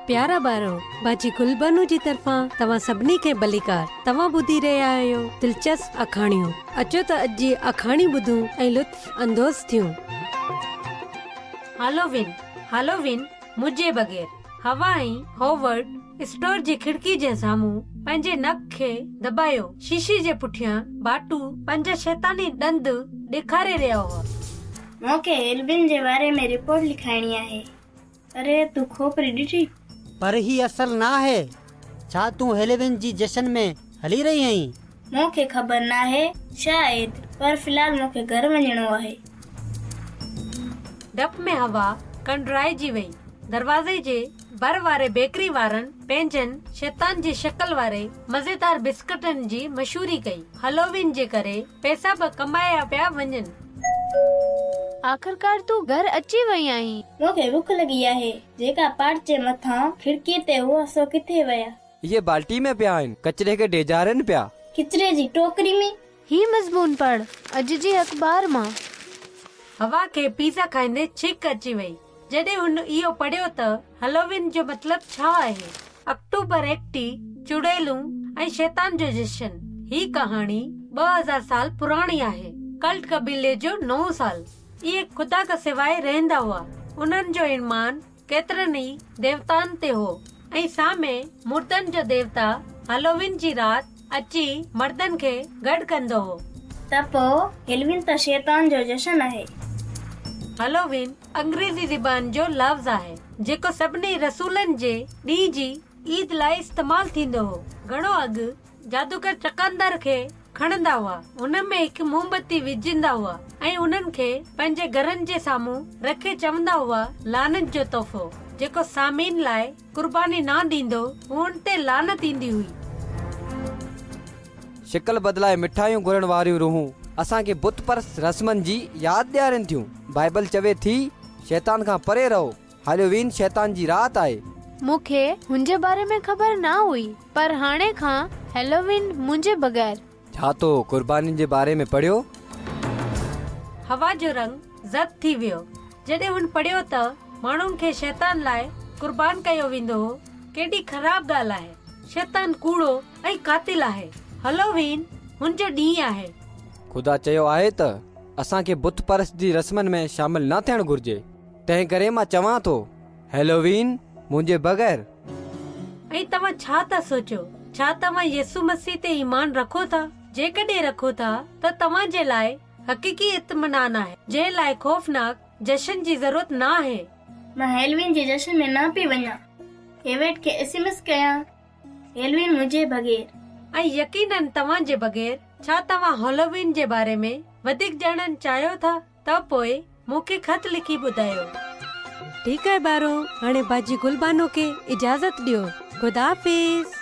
प्यारा ॿारो, बाजी गुलबनू जी तरफ़ां तव्हां सभिनी खे भलीकार। तव्हां ॿुधी रहिया आहियो दिलचस्प अखाणियूं। अचो त अॼु जी अखाणी ॿुधूं ऐं लुत्फ़ अंदोज़ थियूं। हालोवीन मुझे बगैर हवा ऐं होवर्ड स्टोर जी खिड़की जे साम्हूं पंहिंजे नक खे दॿायो। शीशी जे पुठियां बाटू 5 शैतानी ॾंद ॾेखारे रहिया हुआ। मूंखे हेलविन जे बारे में रिपोर्ट लिखाइणी आहे। अरे तू खोपरी ॾिठी? पर ही असल ना है। छा तू हेलोवीन जी जश्न में हली रही आहीं? मूंखे ख़बर ना है शायद, पर फिलहाल मूंखे घर वञणो आहे। डप में हवा कंडराइजी वई। दरवाजे जे बर वारे बेकरी वारनि पंहिंजनि शैतान जी शक्ल वारे मज़ेदार बिस्कुटनि जी मशहूरी कई। हेलोवीन जे करे पैसा बि कमाया पिया वञनि। आखिरकार तू घर अची वई आहीं। मूंखे भुख लगी आहे। जेका पाट जे मथां खिड़की ते हुआ सो किथे वया? ये बाल्टी में पिया आहिनि, कचरे के डेजारनि पिया। किचरे जी टोकरी में। ही मज़मून पढ़ अॼु जे अख़बार मां। हवा खे पिज़्ज़ा खाईंदे छिक अची वई। जॾहिं हुन इहो पढ़ियो त हेलोवीन जो मतिलबु छा आहे। अक्टूबर एकटी चुड़ैलूं ऐं शैतान जो जश्न। ही कहाणी 2000 साल पुराणी आहे। कल्ट कबीले जो 9 साल। इहे खुदा का सिवाय रहंदा हुआ। उन्हनि जो ईमान केतिरनि ई देवताउनि ते हो ऐं सामे मुर्दनि जो देवता हेलोवीन जी राति अची मर्दनि खे गॾु कंदो हो। त पोइ हेलविन त शैतान जो जश्न आहे। हेलोवीन अंग्रेजी ज़बान जो लफ़्ज़ आहे जेको सभिनी रसूलनि जे ॾींहं जी ईद लाइ इस्तेमाल थींदो हो। घणो अॻु जादूगर चकंदर खे खणंदा हुआ। उन में हिकु मोमबत्ती विझंदा हुआ ऐं उन्हनि खे पंहिंजे घरनि जे साम्हूं रखे चवंदा हुआ लानत जो तोहफ़ो। जेको सामीन लाइ कुर्बानी ना ॾींदो हुन ते लानत ईंदी हुई। शिकल बदलाए मिठाइयूं घुरण वारियूं रूहूं असांखे बुत परस्त रस्मनि जी यादि ॾियारनि थियूं। बाइबल चवे थी शैतान खां परे रहो। हेलोवीन शैतान जी रात आहे। मूंखे हुनजे बारे में ख़बर ना हुई, पर हाणे खां हेलोवीन मुंहिंजे बगैर। छा तो कुर्बानी जे बारे में पढ़ियो? हवा जो रंग ज़द थी वियो जॾहिं हुन पढ़ियो त माण्हुनि खे शैतान लाइ कुर्बान कयो वेंदो हो। केॾी ख़राब ॻाल्हि आहे। शैतान कूड़ो ऐं कातिल आहे। हेलोवीन हुनजो ॾींहुं आहे। खुदा चयो आहे त असांखे बुत परस्त जी रस्मनि में शामिल न थियणु घुर्जे। तंहिं करे मां चवां थो हेलोवीन मुंहिंजे बगैर। ऐं तव्हां छा था सोचो? छा तव्हां यसु मसीह ते ईमान रखो था? जेकॾहिं रखो था त तव्हां जे लाइ हक़ीक़ी इत्मीनान आहे, जंहिं लाइ खौफनाक जश्न जी ज़रूरत न आहे। मां हेलविन जे जश्न में न पई वञा। एवेट खे एसएमएस कयां हेलविन मुंहिंजे बगैर। ऐं यकीनन तव्हां जे बगैर। छा तव्हां हेलोवीन जे बारे में वधीक ॼाणण चाहियो था त पोइ मूंखे ख़त लिखी ॿुधायो। ठीकु आहे ॿारो, हाणे बाजी गुलबानो खे इजाज़त ॾियो। ख़ुदा हाफ़िज़।